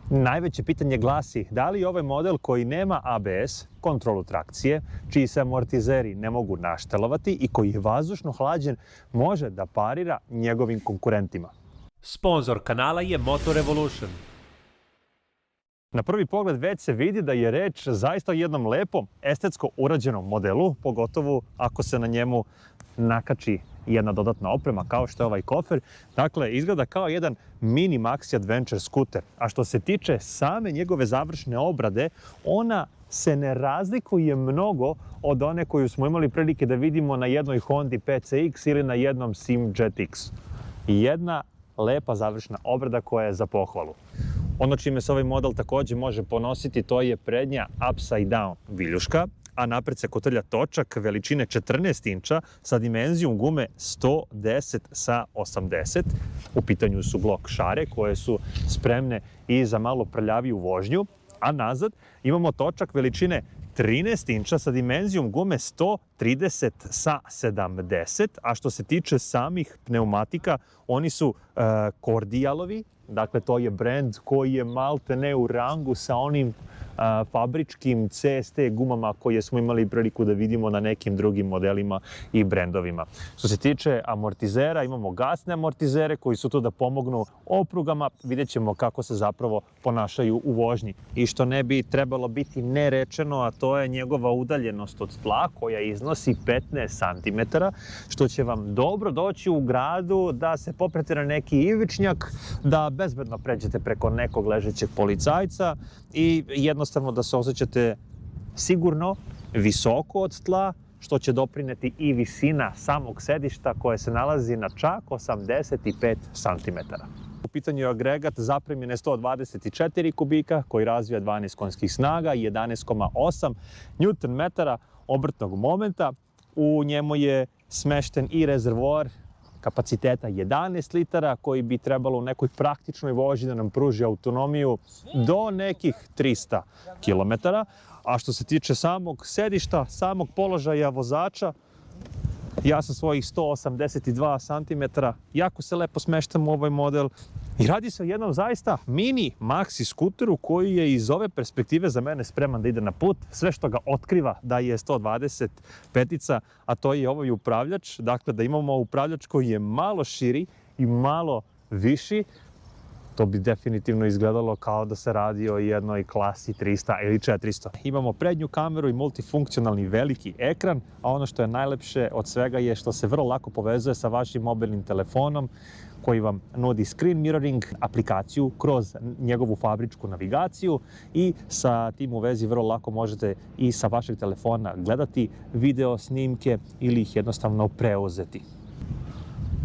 Najveće pitanje glasi da li ovaj model koji nema ABS, kontrolu trakcije, čiji se amortizeri ne mogu naštelovati i koji je vazdušno hlađen, može da parira njegovim konkurentima. Sponzor kanala je Moto Revolution. Na prvi pogled već se vidi da je reč zaista o jednom lepom, estetsko urađenom modelu, pogotovo ako se na njemu nakači jedna dodatna oprema kao što je ovaj kofer. Dakle, izgleda kao jedan mini maxi adventure skuter. A što se tiče same njegove završne obrade, ona se ne razlikuje mnogo od one koju smo imali prilike da vidimo na jednoj Hondi PCX ili na jednom Sim Jet-X. Jedna lepa završna obrada koja je za pohvalu. Ono čime se ovaj model takođe može ponositi, to je prednja upside down viljuška, a napred se kotrlja točak veličine 14 inča sa dimenzijom gume 110 sa 80. U pitanju su blok šare koje su spremne i za malo prljaviju vožnju, a nazad imamo točak veličine 13 inča sa dimenzijom gume 130 sa 70, a što se tiče samih pneumatika, oni su Cordialovi, dakle to je brend koji je malte ne u rangu sa onim fabričkim CST gumama koje smo imali priliku da vidimo na nekim drugim modelima i brendovima. Što se tiče amortizera, imamo gasne amortizere koji su tu da pomognu oprugama. Vidjet ćemo kako se zapravo ponašaju u vožnji. I što ne bi trebalo biti nerečeno, a to je njegova udaljenost od tla koja iznosi 15 cm, što će vam dobro doći u gradu da se poprete na neki ivičnjak, da bezbedno pređete preko nekog ležećeg policajca i jednostavno da se osjećate sigurno, visoko od tla, što će doprineti i visina samog sedišta koje se nalazi na čak 85 cm. U pitanju je agregat zapremine 124 kubika koji razvija 12 konjskih snaga i 11,8 Nm obrtnog momenta. U njemu je smešten i rezervoar kapaciteta 11 litara koji bi trebalo u nekoj praktičnoj vožnji da nam pruži autonomiju do nekih 300 km. A što se tiče samog sedišta, samog položaja vozača, ja sam svojih 182 cm, jako se lepo smeštam u ovaj model i radi se o jednom zaista mini maxi skuteru koji je iz ove perspektive za mene spreman da ide na put. Sve što ga otkriva da je 125-ica, a to je ovaj upravljač, dakle da imamo upravljač koji je malo širi i malo viši. To bi definitivno izgledalo kao da se radi o jednoj klasi 300 ili 400. Imamo prednju kameru i multifunkcionalni veliki ekran, a ono što je najlepše od svega je što se vrlo lako povezuje sa vašim mobilnim telefonom koji vam nudi screen mirroring aplikaciju kroz njegovu fabričku navigaciju i sa tim u vezi vrlo lako možete i sa vašeg telefona gledati video snimke ili ih jednostavno preuzeti.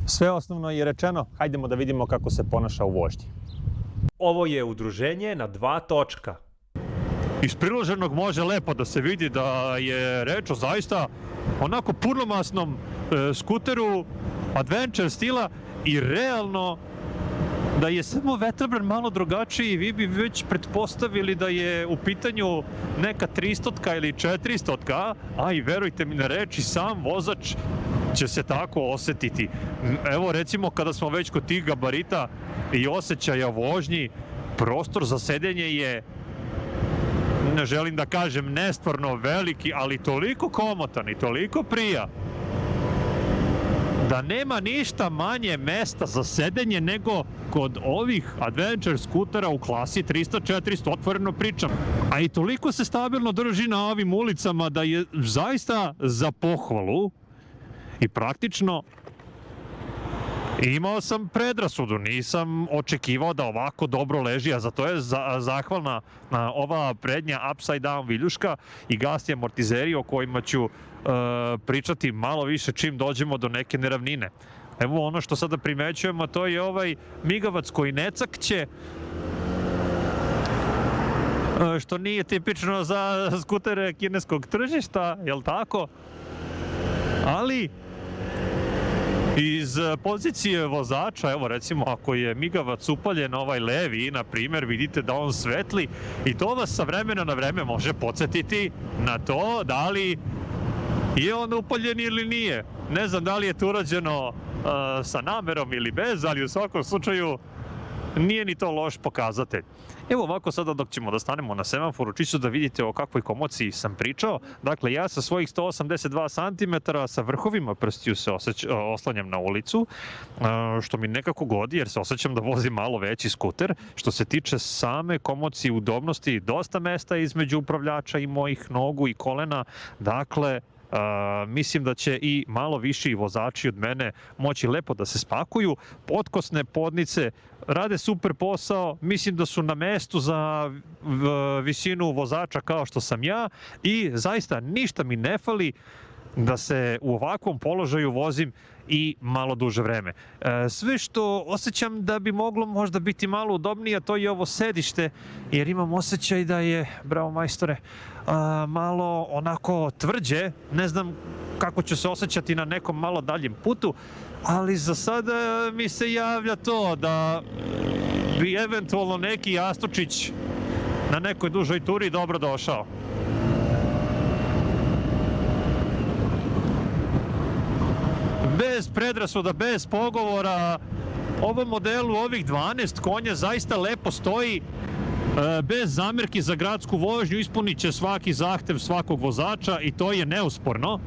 Sve osnovno je rečeno, hajdemo da vidimo kako se ponaša u vožnji. Ovo je udruženje na 2 točka. Iz priloženog može lepo da se vidi da je reč o zaista onako punomasnom skuteru adventure stila i realno da je samo vetrobran malo drugačiji, vi bi već pretpostavili da je u pitanju neka 300-ka ili 400-ka, a i verujte mi na reč, i sam vozač će se tako osetiti. Evo recimo kada smo već kod tih gabarita i osjećaja vožnji, prostor za sedenje je, ne želim da kažem nestvarno veliki, ali toliko komotan i toliko prija da nema ništa manje mesta za sedenje nego kod ovih adventure skutera u klasi 300-400, otvoreno pričam. A i toliko se stabilno drži na ovim ulicama da je zaista za pohvalu i praktično imao sam predrasudu, nisam očekivao da ovako dobro leži, a za to je zahvalna ova prednja upside down viljuška i gasni amortizeri o kojima ću pričati malo više čim dođemo do neke neravnine. Evo ono što sada primećujemo, to je ovaj migavac koji ne cakće, što nije tipično za skutere kineskog tržišta, jel tako? Ali iz pozicije vozača, evo recimo ako je migavac upaljen ovaj levi, na primjer, vidite da on svetli i to vas sa vremena na vreme može podsjetiti na to da li je on upaljen ili nije. Ne znam da li je to urađeno sa namerom ili bez, ali u svakom slučaju nije ni to loš pokazatelj. Evo ovako sada dok ćemo da stanemo na semaforu, čisto da vidite o kakvoj komociji sam pričao. Dakle, ja sa svojih 182 cm sa vrhovima prstiju se oslanjam na ulicu, što mi nekako godi jer se osjećam da vozim malo veći skuter. Što se tiče same komocije i udobnosti, dosta mesta između upravljača i mojih nogu i kolena. Dakle, mislim da će i malo viši vozači od mene moći lepo da se spakuju. Potkosne podnice rade super posao, mislim da su na mestu za visinu vozača kao što sam ja i zaista ništa mi ne fali da se u ovakvom položaju vozim i malo duže vreme. Sve što osjećam da bi moglo možda biti malo udobnije, to je ovo sedište, jer imam osjećaj da je, bravo majstore, malo onako tvrđe. Ne znam kako ću se osjećati na nekom malo daljem putu, ali za sada mi se javlja to da bi eventualno neki jastučić na nekoj dužoj turi dobro došao. Bez predrasuda, bez pogovora, ovom modelu ovih 12 konja zaista lepo stoji, bez zamerki za gradsku vožnju, ispunit će svaki zahtev svakog vozača i to je neusporno.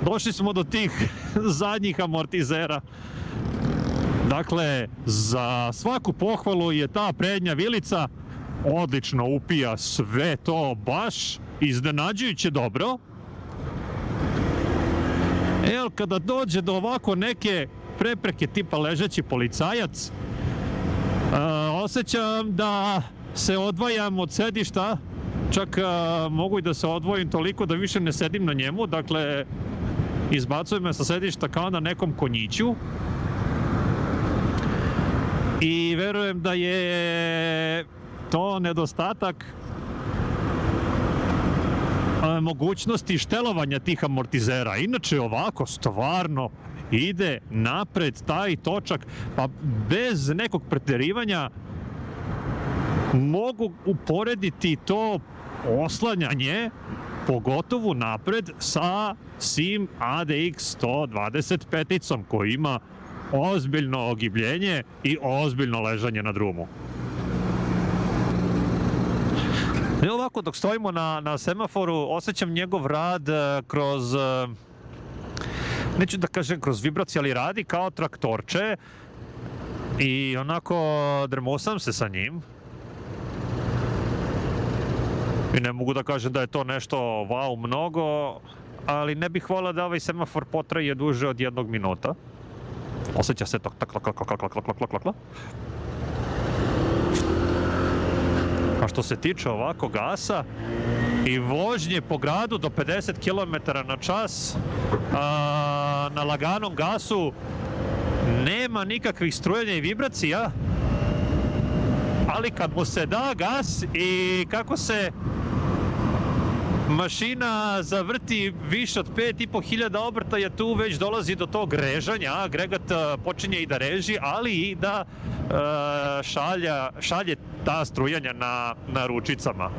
Došli smo do tih zadnjih amortizera. Dakle, za svaku pohvalu je ta prednja vilica odlično upija sve to baš iznenađujuće dobro. Kada dođe do ovako neke prepreke tipa ležeći policajac, osjećam da se odvajam od sedišta, čak mogu i da se odvojim toliko da više ne sedim na njemu, dakle izbacujem me sa sedišta kao na nekom konjiću i verujem da je to nedostatak mogućnosti štelovanja tih amortizera. Inače ovako stvarno ide napred taj točak, pa bez nekog preterivanja mogu uporediti to oslanjanje, pogotovo napred, sa Sim ADX 125 koji ima ozbiljno ogibljenje i ozbiljno ležanje na drumu. I ovako dok stojimo na semaforu osjećam njegov rad kroz, neću da kažem kroz vibracije, ali radi kao traktorče i onako drmosam se sa njim. I ne mogu da kažem da je to nešto wow mnogo, ali ne bih volio da ovaj semafor potraje duže od 1 minuta. Osjeća se to tak. A što se tiče ovako gasa i vožnje po gradu do 50 km/h, na laganom gasu nema nikakvih strujanja i vibracija, ali kad mu se da gas i kako se mašina zavrti više od 5.500 obrtaja, tu već dolazi do tog režanja, agregat počinje i da reži, ali i da šalje ta strujanja na ručicama.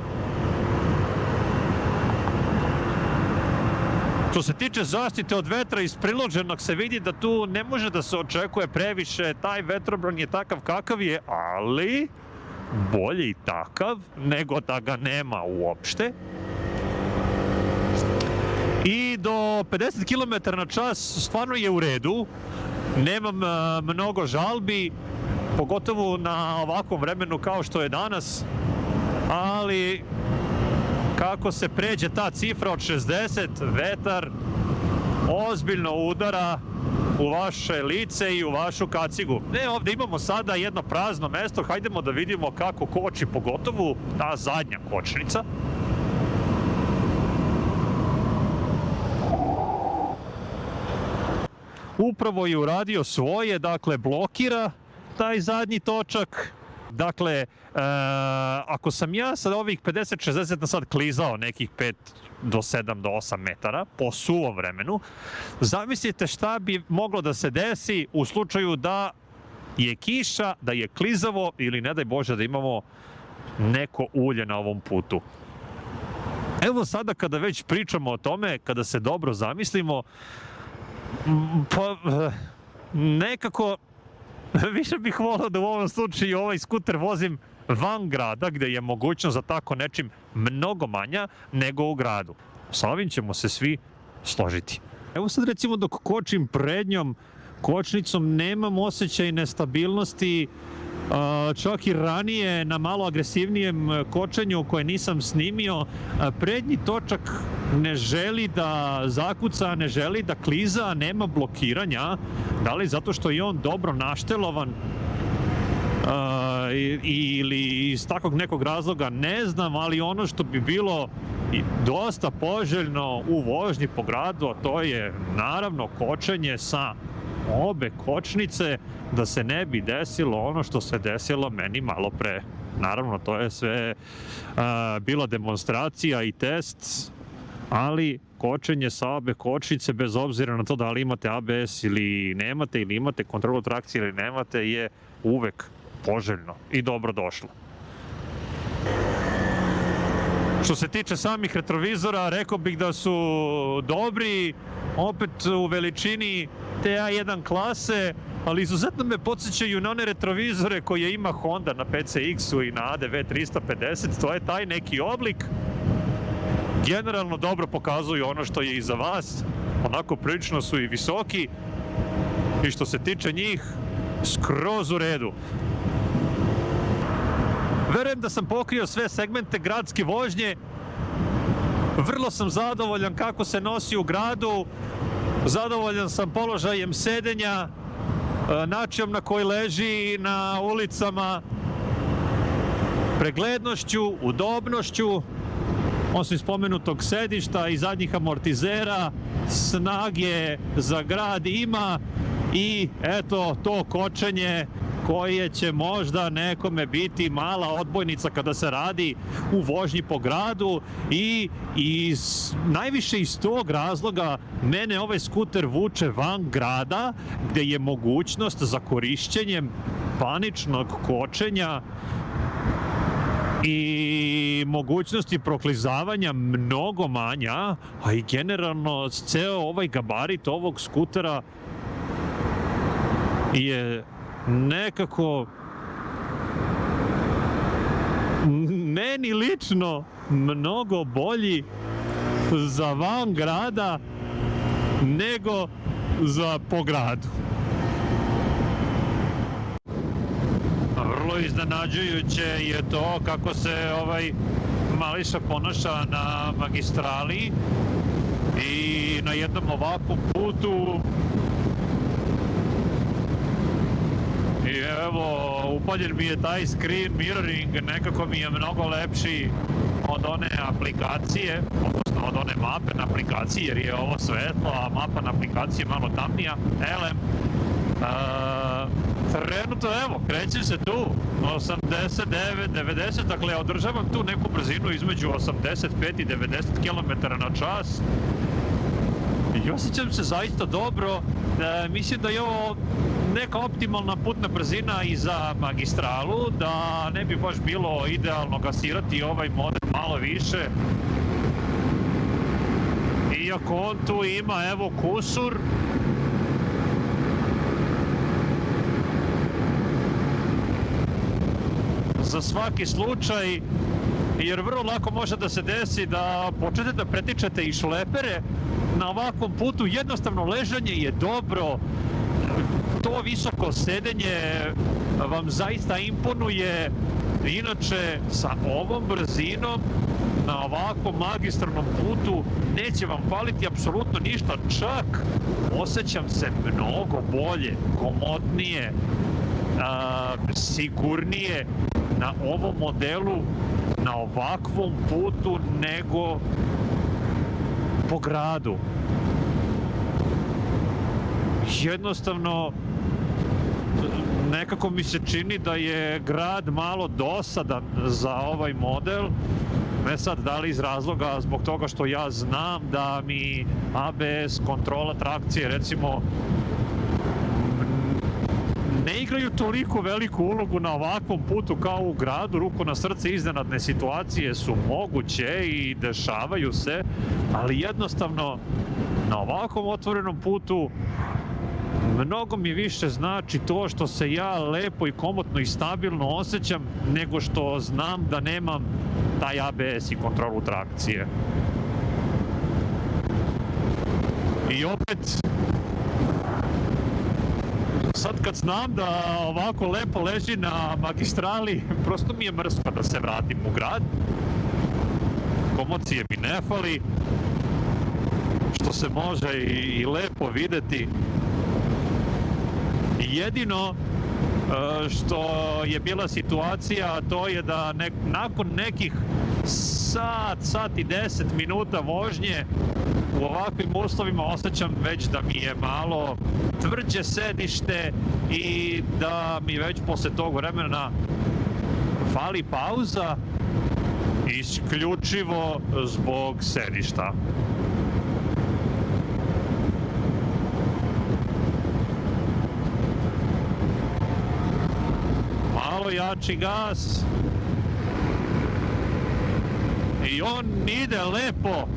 Što se tiče zaštite od vetra, iz priloženog se vidi da tu ne može da se očekuje previše, taj vetrobran je takav kakav je, ali bolje i takav nego da ga nema uopšte. I do 50 km/h stvarno je u redu, nemam mnogo žalbi, pogotovo na ovakvom vremenu kao što je danas, ali kako se pređe ta cifra od 60, vetar ozbiljno udara u vaše lice i u vašu kacigu. Ovdje imamo sada jedno prazno mesto, hajdemo da vidimo kako koči, pogotovo ta zadnja kočnica. Upravo je uradio svoje, dakle blokira taj zadnji točak. Dakle, ako sam ja sa ovih 50-60 na sat klizao nekih 5 do 7 do 8 metara po suvom vremenu, zamislite šta bi moglo da se desi u slučaju da je kiša, da je klizavo ili ne daj Bože da imamo neko ulje na ovom putu. Evo sada kada već pričamo o tome, kada se dobro zamislimo, pa nekako više bih volio da u ovom slučaju ovaj skuter vozim van grada, gde je mogućnost za tako nečim mnogo manja nego u gradu. Sa ovim ćemo se svi složiti. Evo sad recimo dok kočim prednjom kočnicom nemam osjećaj nestabilnosti, čak i ranije na malo agresivnijem kočenju koje nisam snimio, prednji točak ne želi da zakuca, ne želi da kliza, nema blokiranja. Da li zato što je on dobro naštelovan ili iz takvog nekog razloga, ne znam, ali ono što bi bilo dosta poželjno u vožnji po gradu, a to je naravno kočenje sa obe kočnice, da se ne bi desilo ono što se desilo meni malo pre. Naravno, to je sve bila demonstracija i test, ali kočenje sa obe kočnice, bez obzira na to da li imate ABS ili nemate, ili imate kontrolu trakcije ili nemate, je uvek poželjno i dobro došlo. Što se tiče samih retrovizora, rekao bih da su dobri, opet u veličini te A1 klase, ali izuzetno me podsjećaju na one retrovizore koje ima Honda na PCX-u i na ADV 350, to je taj neki oblik. Generalno dobro pokazuju ono što je iza vas, onako prilično su i visoki i što se tiče njih, skroz u redu. Verujem da sam pokrio sve segmente gradske vožnje. Vrlo sam zadovoljan kako se nosi u gradu. Zadovoljan sam položajem sedenja, načinom na koji leži na ulicama, preglednošću, udobnošću, osim spomenutog sedišta i zadnjih amortizera, snage za grad ima i eto to kočenje koje će možda nekome biti mala odbojnica kada se radi u vožnji po gradu i najviše iz tog razloga mene ovaj skuter vuče van grada gde je mogućnost za korišćenjem paničnog kočenja i mogućnosti proklizavanja mnogo manja, a i generalno ceo ovaj gabarit ovog skutera je nekako meni lično mnogo bolji za van grada nego za po gradu. Vrlo iznenađujuće je to kako se ovaj Mališa ponaša na magistrali i na jednom ovakvom putu. I evo, upaljen mi je taj screen mirroring, nekako mi je mnogo lepši od one aplikacije, odnosno od one mape na aplikaciji, jer je ovo svetlo, a mapa na aplikaciji je malo tamnija. Elem, trenutno, evo, krećem se tu, 89, 90, dakle, održavam tu neku brzinu između 85 i 90 km na čas. I osjećam se zaista dobro, mislim da je ovo neka optimalna putna brzina i za magistralu, da ne bi baš bilo idealno gasirati ovaj model malo više. Iako on tu ima, evo, kusur. Za svaki slučaj, jer vrlo lako može da se desi da počnete da pretičete i šlepere na ovakvom putu. Jednostavno ležanje je dobro, to visoko sedenje vam zaista imponuje. Inače, sa ovom brzinom na ovakvom magistralnom putu neće vam faliti apsolutno ništa, čak osjećam se mnogo bolje, komodnije, sigurnije na ovom modelu, na ovakvom putu nego po gradu. Jednostavno, nekako mi se čini da je grad malo dosadan za ovaj model. Ne sad, da li iz razloga zbog toga što ja znam da mi ABS, kontrola trakcije, recimo, ne igraju toliko veliku ulogu na ovakvom putu kao u gradu. Ruku na srce, iznenadne situacije su moguće i dešavaju se, ali jednostavno na ovakvom otvorenom putu Mnogo mi više znači to što se ja lepo i komotno i stabilno osjećam nego što znam da nemam taj ABS i kontrolu trakcije. I opet, sad kad znam da ovako lepo leži na magistrali, prosto mi je mrsko da se vratim u grad. Komocije mi ne fali, što se može i lepo videti. Jedino što je bila situacija, to je da nakon nekih sat i 10 minuta vožnje u ovakvim uslovima osjećam već da mi je malo tvrđe sedište i da mi već posle tog vremena fali pauza isključivo zbog sedišta. Malo jači gas i on ide lepo.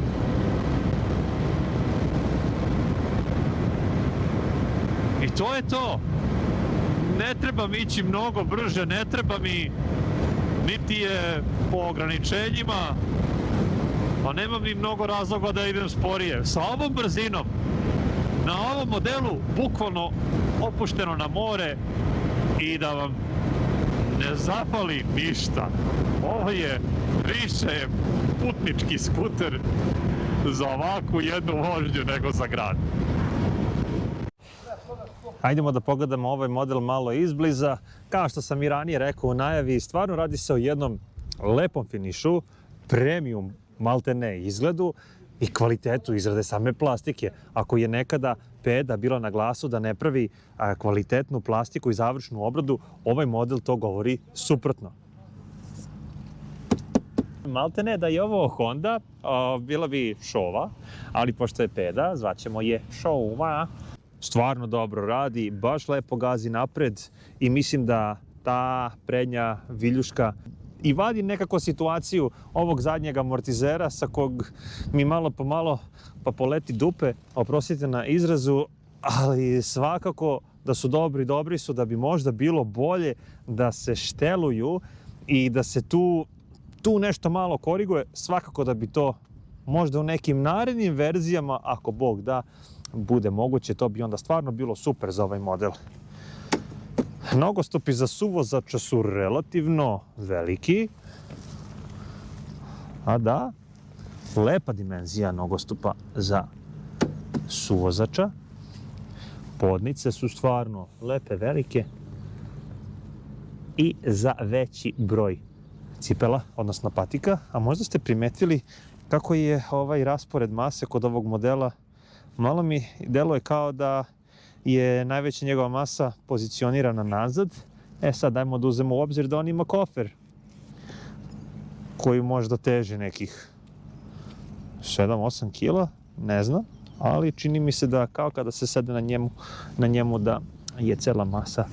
I to je to. Ne trebam ići mnogo brže, ne treba mi, niti je po ograničenjima, a nemam ni mnogo razloga da idem sporije. Sa ovom brzinom, na ovom modelu, bukvalno opušteno na more i da vam ne zapali ništa. Ovo je više putnički skuter za ovakvu jednu vožnju nego za grad. Hajdemo da pogledamo ovaj model malo izbliza. Kao što sam i ranije rekao u najavi, stvarno radi se o jednom lepom finišu, premium maltene izgledu i kvalitetu izrade same plastike. Ako je nekada Peda bila na glasu da ne pravi kvalitetnu plastiku i završnu obradu, ovaj model to govori suprotno. Maltene da je ovo Honda, bila bi šova, ali pošto je Peda, zvaćemo je šova. Stvarno dobro radi, baš lepo gazi napred i mislim da ta prednja viljuška i vadi nekako situaciju ovog zadnjeg amortizera sa kog mi malo po malo pa poleti dupe, oprostite na izrazu, ali svakako da su dobri su da bi možda bilo bolje da se šteluju i da se tu nešto malo koriguje, svakako da bi to možda u nekim narednim verzijama, ako Bog da, bude moguće, to bi onda stvarno bilo super za ovaj model. Nogostupi za suvozača su relativno veliki, a da, lepa dimenzija nogostupa za suvozača. Podnice su stvarno lepe, velike i za veći broj cipela, odnosno patika. A možda ste primetili kako je ovaj raspored mase kod ovog modela. Malo mi deluje kao da je najveća njegova masa pozicionirana nazad. Sad dajmo da uzmemo u obzir da on ima kofer koji možda teži nekih 7-8 kila, ne znam, ali čini mi se da kao kada se sede na njemu da je cela masa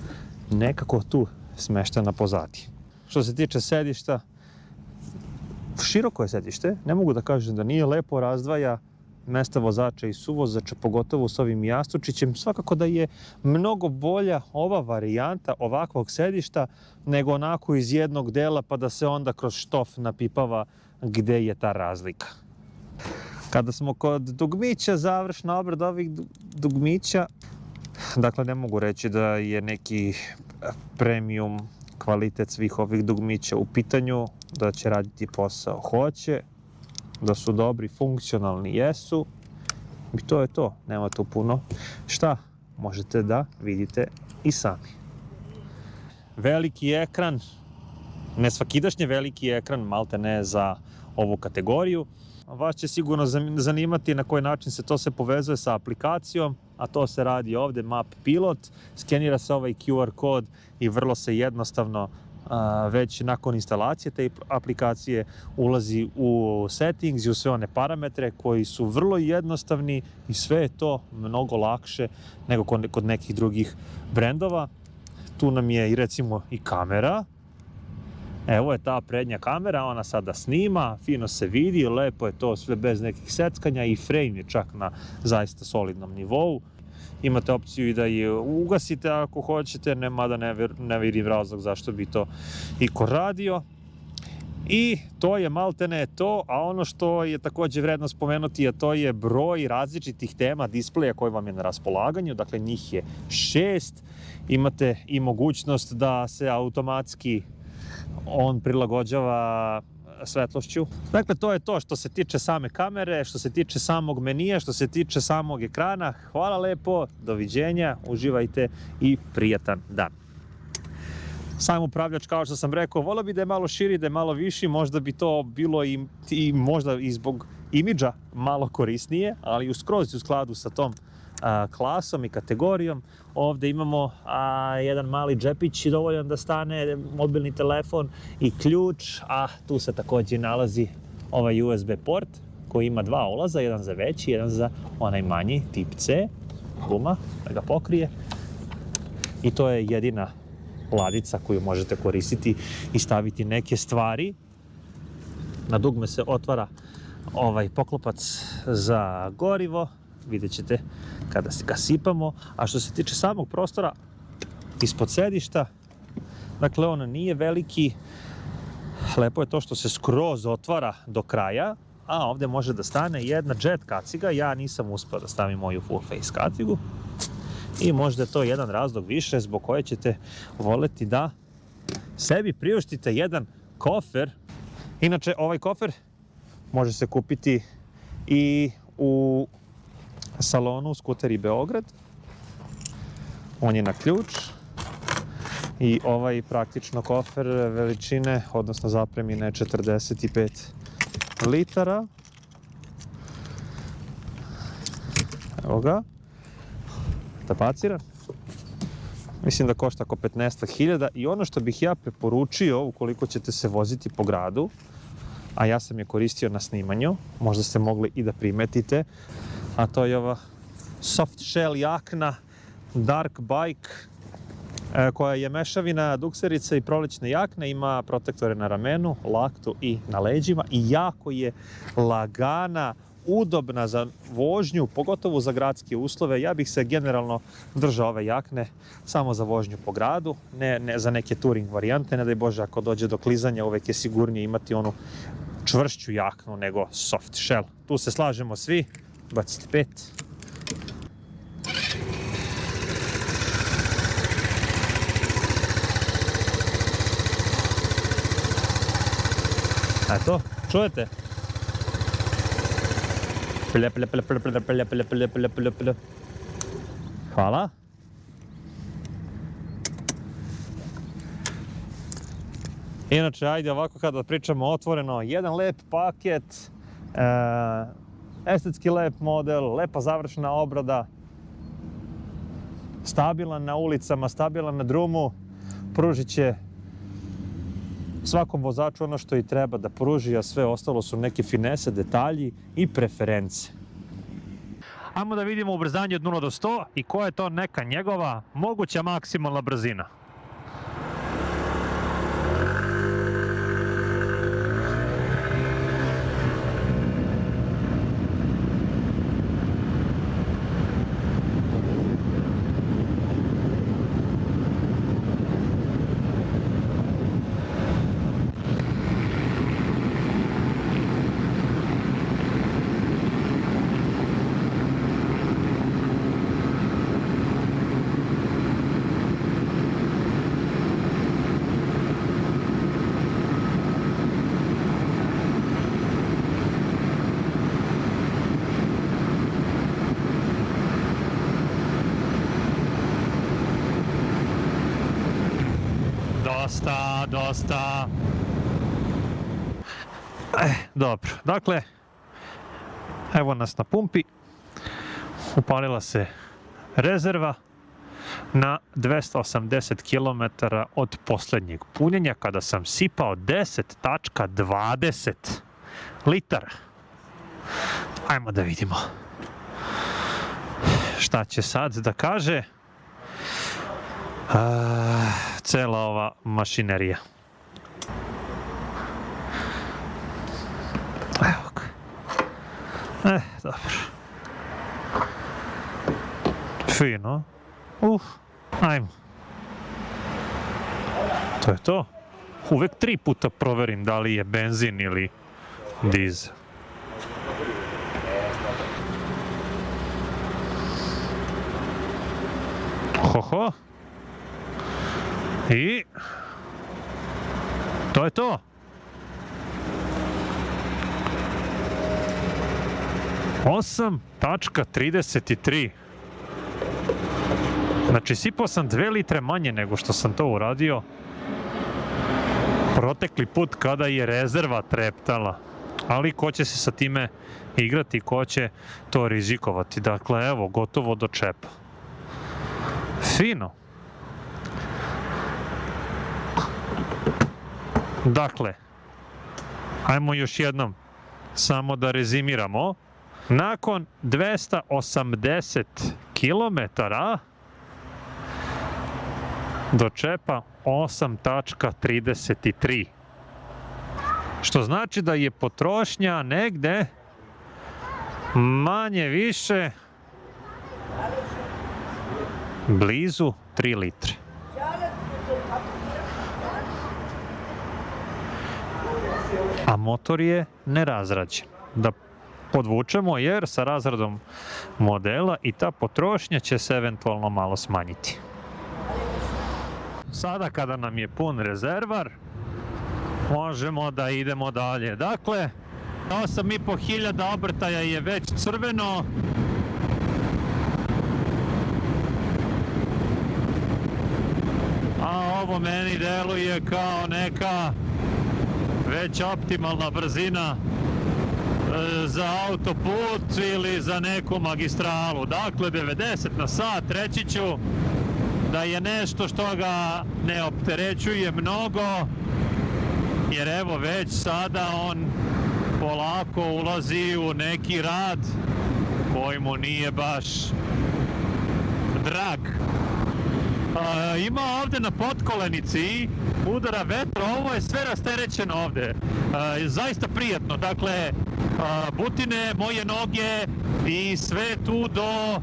nekako tu smeštena pozadi. Što se tiče sedišta, široko je sedište, ne mogu da kažem da nije, lepo razdvaja mesta vozača i suvozača, pogotovo s ovim jastučićem. Svakako da je mnogo bolja ova varijanta ovakvog sedišta nego onako iz jednog dela pa da se onda kroz štof napipava gde je ta razlika. Kada smo kod dugmića, završna obrada ovih dugmića, dakle ne mogu reći da je neki premium kvalitet svih ovih dugmića u pitanju, da će raditi posao hoće, da su dobri, funkcionalni jesu i to je to, nema tu puno šta, možete da vidite i sami. Veliki ekran, nesvakidašnje veliki ekran, maltene za ovu kategoriju. Vas će sigurno zanimati na koji način se to se povezuje sa aplikacijom, a to se radi ovde, Map Pilot, skenira se ovaj QR kod i vrlo se jednostavno već nakon instalacije te aplikacije ulazi u settings i u sve one parametre koji su vrlo jednostavni i sve je to mnogo lakše nego kod nekih drugih brendova. Tu nam je i recimo i kamera. Evo je ta prednja kamera, ona sada snima, fino se vidi, lepo je to sve bez nekih seckanja i frame je čak na zaista solidnom nivou. imate opciju i da je ugasite ako hoćete, mada ne vidim razlog zašto bi to iko radio. I to je maltene to, a ono što je takođe vredno spomenuti, a to je broj različitih tema displeja koji vam je na raspolaganju, dakle njih je 6, imate i mogućnost da se automatski on prilagođava svetlošću. Dakle, to je to što se tiče same kamere, što se tiče samog menija, što se tiče samog ekrana. Hvala lepo, doviđenja, uživajte i prijatan dan. Sam upravljač, kao što sam rekao, volio bi da je malo širi, da je malo viši, možda bi to bilo i možda i zbog imidža malo korisnije, ali skroz u skladu sa tom klasom i kategorijom. Ovde imamo jedan mali džepić dovoljan da stane mobilni telefon i ključ, a tu se takođe nalazi ovaj USB port koji ima 2 ulaza, jedan za veći, jedan za onaj manji, tip C, guma da ga pokrije. I to je jedina ladica koju možete koristiti i staviti neke stvari. Na dugme se otvara ovaj poklopac za gorivo, vidjet ćete kada ga sipamo. A što se tiče samog prostora ispod sedišta, dakle on nije veliki, lepo je to što se skroz otvara do kraja, a ovde može da stane jedna jet kaciga. Ja nisam uspeo da stavim moju full face kacigu i možda je to jedan razlog više zbog koje ćete voleti da sebi priuštite jedan kofer. Inače, ovaj kofer može se kupiti i u salonu Skuteri Beograd. On je na ključ i ovaj praktično kofer veličine, odnosno zapremine 45 litara. Evo ga. Tapaciran. Mislim da košta oko 15.000 i ono što bih ja preporučio ukoliko ćete se voziti po gradu, a ja sam je koristio na snimanju, možda ste mogli i da primetite, a to je ova soft shell jakna Dark Bike koja je mešavina dukserice i prolećne jakne, ima protektore na ramenu, laktu i na leđima i jako je lagana, udobna za vožnju, pogotovo za gradske uslove. Ja bih se generalno držao ove jakne samo za vožnju po gradu, ne za neke touring varijante, ne daj Bože ako dođe do klizanja, uvek je sigurnije imati onu čvršću jaknu nego soft shell. Tu se slažemo svi, bacite 5. Eto, čujete? Hvala. Inače, ajde ovako kada pričamo otvoreno, jedan lep paket, estetski lep model, lepa završena obrada, stabilan na ulicama, stabilan na drumu, pružit će svakom vozaču ono što i treba da pruži, a sve ostalo su neke finese, detalji i preference. Ajmo da vidimo ubrzanje od 0 do 100 i koja je to neka njegova moguća maksimalna brzina. Dosta. Dobro, dakle, evo nas na pumpi, upalila se rezerva na 280 km od posljednjeg punjenja kada sam sipao 10,20 litara. Ajmo da vidimo šta će sad da kaže cela ova mašinerija. Evo ga. Dobro. Fino. Ajmo. To je to. Uvek 3 puta proverim da li je benzin ili dizel. Ho. I to je to. Osam tačka 33. Znači, sipao sam 2 litre manje nego što sam to uradio protekli put kada je rezerva treptala. Ali ko će se sa time igrati, ko će to rizikovati. Dakle, evo, gotovo do čepa. Fino. Dakle, ajmo još jednom samo da rezimiramo. Nakon 280 kilometara do čepa 8.33. Što znači da je potrošnja negde manje više blizu 3 litre. A motor je nerazrađen. Da podvučemo, jer sa razradom modela i ta potrošnja će se eventualno malo smanjiti. Sada kada nam je pun rezervar, možemo da idemo dalje. Dakle, 8.500 obrtaja je već crveno. A ovo meni deluje kao neka već optimalna brzina za autoput ili za neku magistralu. Dakle, 90 na sat, reći ću da je nešto što ga ne opterećuje mnogo, jer evo već sada on polako ulazi u neki rad koji mu nije baš drag. Ima ovde na potkolenici udara vetra, ovo je sve rasterećeno ovde. Zaista prijatno, dakle, butine, moje noge i sve tu do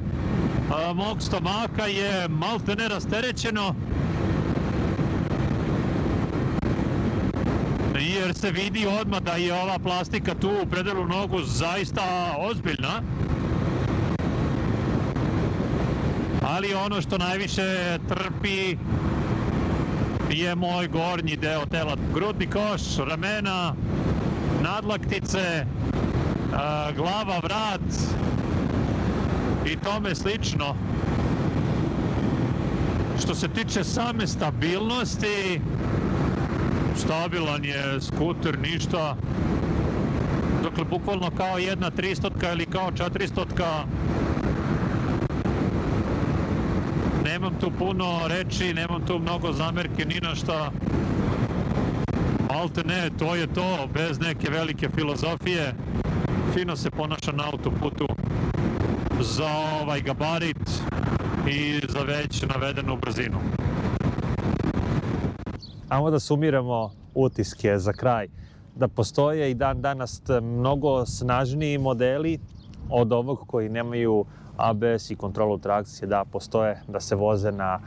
mog stomaka je maltene rasterećeno. Jer se vidi odmah da je ova plastika tu u predelu nogu zaista ozbiljna. Ali ono što najviše trpi je moj gornji deo tela. Grudni koš, ramena, nadlaktice, glava, vrat i tome slično. Što se tiče same stabilnosti, stabilan je skuter, ništa. Dakle, bukvalno kao jedna 300 ili kao 400. Nemam tu puno reči, nemam tu mnogo zamerke ni na šta. Malte ne, to je to, bez neke velike filozofije. Fino se ponaša na autoputu za ovaj gabarit i za već navedenu brzinu. Ajmo da sumiramo utiske za kraj. Da postoje i dan danas mnogo snažniji modeli od ovog koji nemaju ABS i kontrolu trakcije, da postoje, da se voze na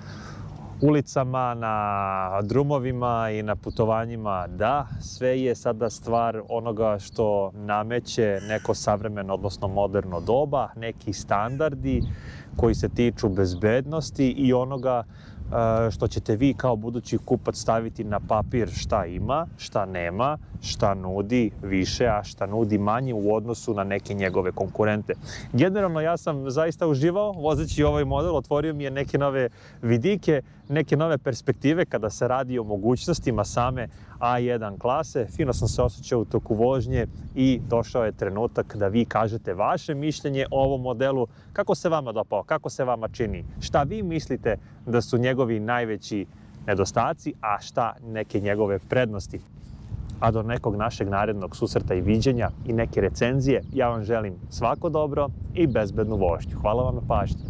ulicama, na drumovima i na putovanjima, da, sve je sada stvar onoga što nameće neko savremeno, odnosno moderno doba, neki standardi koji se tiču bezbednosti i onoga što ćete vi kao budući kupac staviti na papir šta ima, šta nema, šta nudi više, a šta nudi manje u odnosu na neke njegove konkurente. Generalno ja sam zaista uživao vozeći ovaj model, otvorio mi je neke nove vidike, neke nove perspektive kada se radi o mogućnostima same A1 klase. Fino sam se osjećao u toku vožnje i došao je trenutak da vi kažete vaše mišljenje o ovom modelu, kako se vama dopao, kako se vama čini, šta vi mislite da su njegovi najveći nedostaci, a šta neke njegove prednosti. A do nekog našeg narednog susreta i viđenja i neke recenzije, ja vam želim svako dobro i bezbednu vožnju. Hvala vam na pažnji.